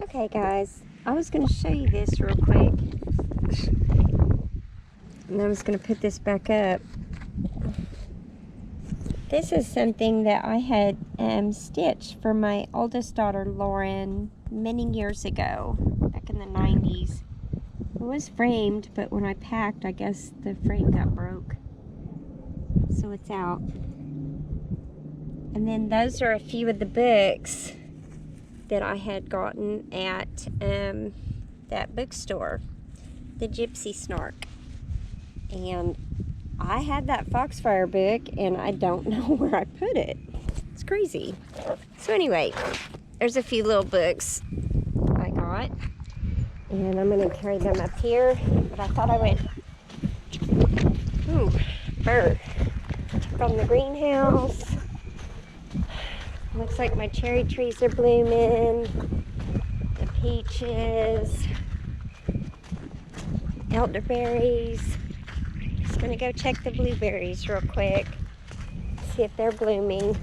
Okay guys, I was going to show you this real quick, and I was going to put this back up. This is something that I had stitched for my oldest daughter Lauren many years ago, back in the 90s. It was framed, but when I packed, I guess the frame got broke, so it's out. And then those are a few of the books that I had gotten at that bookstore, the Gypsy Snark. And I had that Foxfire book and I don't know where I put it. It's crazy. So anyway, there's a few little books I got, and I'm gonna carry them up here, but I thought I would, bird, from the greenhouse. Looks like my cherry trees are blooming, the peaches, elderberries. Just gonna go check the blueberries real quick, see if they're blooming.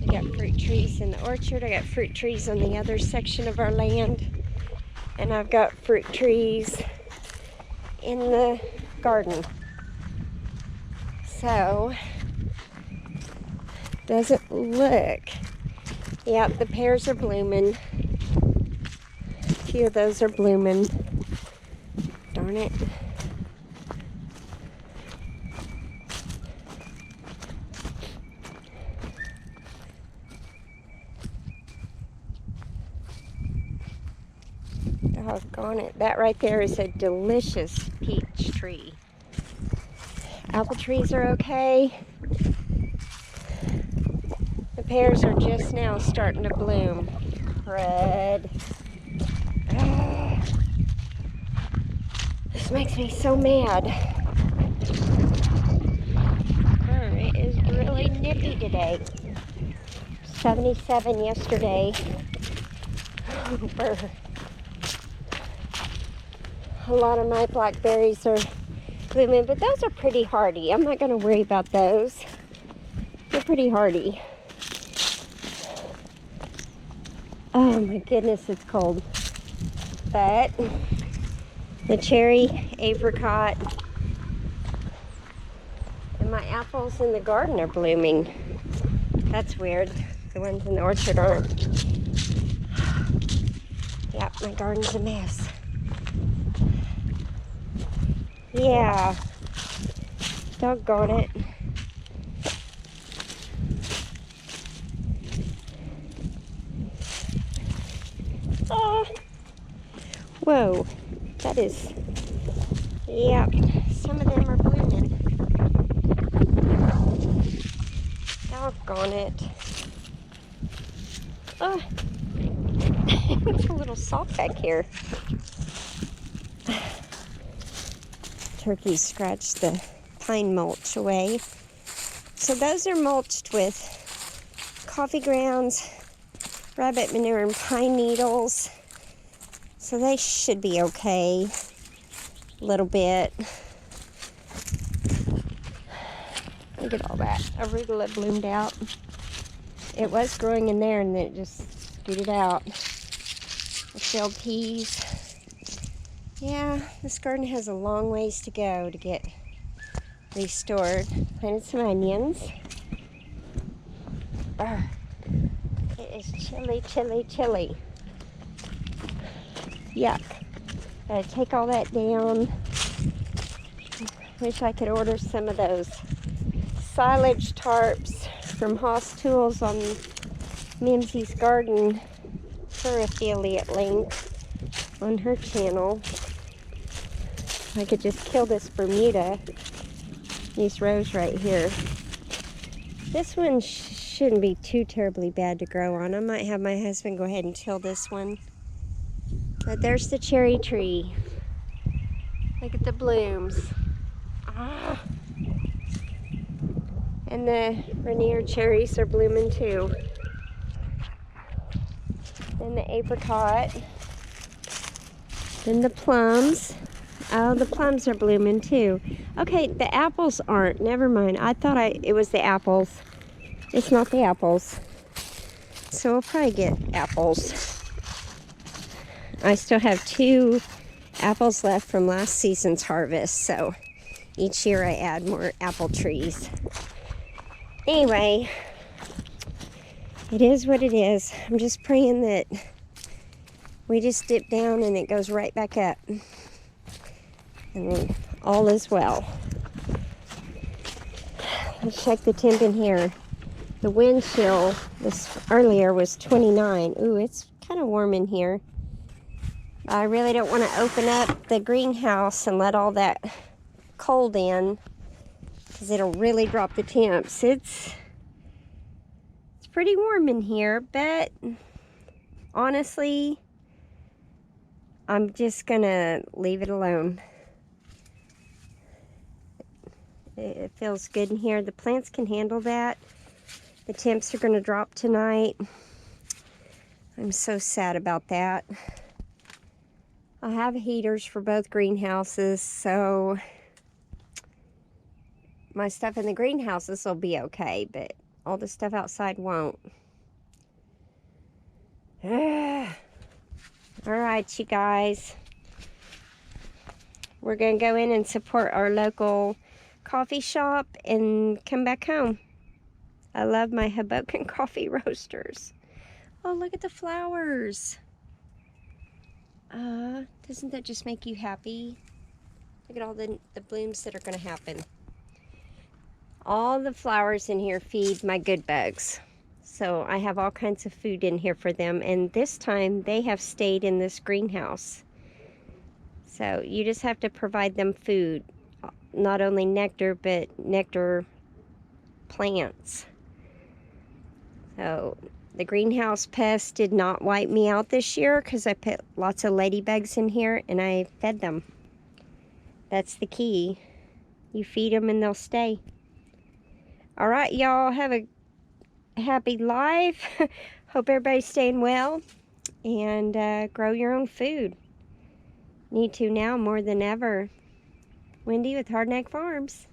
I got fruit trees in the orchard. I got fruit trees on the other section of our land, and I've got fruit trees in the garden. So doesn't look, yeah, the pears are blooming. A few of those are blooming. Darn it. Doggone it. That right there is a delicious peach tree. Apple trees are okay. The pears are just now starting to bloom. Crud. This makes me so mad. It is really nippy today. 77 yesterday. A lot of my blackberries are blooming, but those are pretty hardy. I'm not going to worry about those. They're pretty hardy. Oh my goodness, it's cold. But the cherry, apricot, and my apples in the garden are blooming. That's weird. The ones in the orchard aren't. Yeah, my garden's a mess. Yeah. Doggone it. Oh. Whoa. That is, yeah, some of them are blooming. Doggone it. Oh. It's a little soft back here. Turkeys scratched the pine mulch away. So those are mulched with coffee grounds, rabbit manure, and pine needles. So they should be okay. A little bit. Look at all that. Arugula bloomed out. It was growing in there and then it just scooted out. The field peas. Yeah, this garden has a long ways to go to get restored. Planted some onions. It is chilly, chilly, chilly. Yuck. Gotta take all that down. Wish I could order some of those silage tarps from Haas Tools on Mimsy's Garden, her affiliate link on her channel. I could just kill this Bermuda, these rows right here. This one shouldn't be too terribly bad to grow on. I might have my husband go ahead and till this one. But there's the cherry tree. Look at the blooms. Ah. And the Rainier cherries are blooming too. Then the apricot. Then the plums. Oh, the plums are blooming too. Okay, the apples aren't. Never mind. I thought it was the apples. It's not the apples. So we'll probably get apples. I still have 2 apples left from last season's harvest, so each year I add more apple trees. Anyway, it is what it is. I'm just praying that we just dip down and it goes right back up. And all is well. Let's check the temp in here. The wind chill this earlier was 29. Ooh, it's kind of warm in here. I really don't want to open up the greenhouse and let all that cold in, because it'll really drop the temps. It's pretty warm in here, but honestly, I'm just gonna leave it alone. It feels good in here. The plants can handle that. The temps are gonna drop tonight. I'm so sad about that. I have heaters for both greenhouses, so my stuff in the greenhouses will be okay, but all the stuff outside won't. All right, you guys. We're gonna go in and support our local coffee shop and come back home. I love my Hoboken coffee roasters. Oh, look at the flowers. Doesn't that just make you happy? Look at all the blooms that are gonna happen. All the flowers in here feed my good bugs. So I have all kinds of food in here for them, and this time they have stayed in this greenhouse. So you just have to provide them food, not only nectar, but nectar plants. So the greenhouse pest did not wipe me out this year because I put lots of ladybugs in here and I fed them. That's the key. You feed them and they'll stay. All right, y'all, have a happy life. Hope everybody's staying well, and grow your own food. Need to now more than ever. Wendy with Hardneck Farms.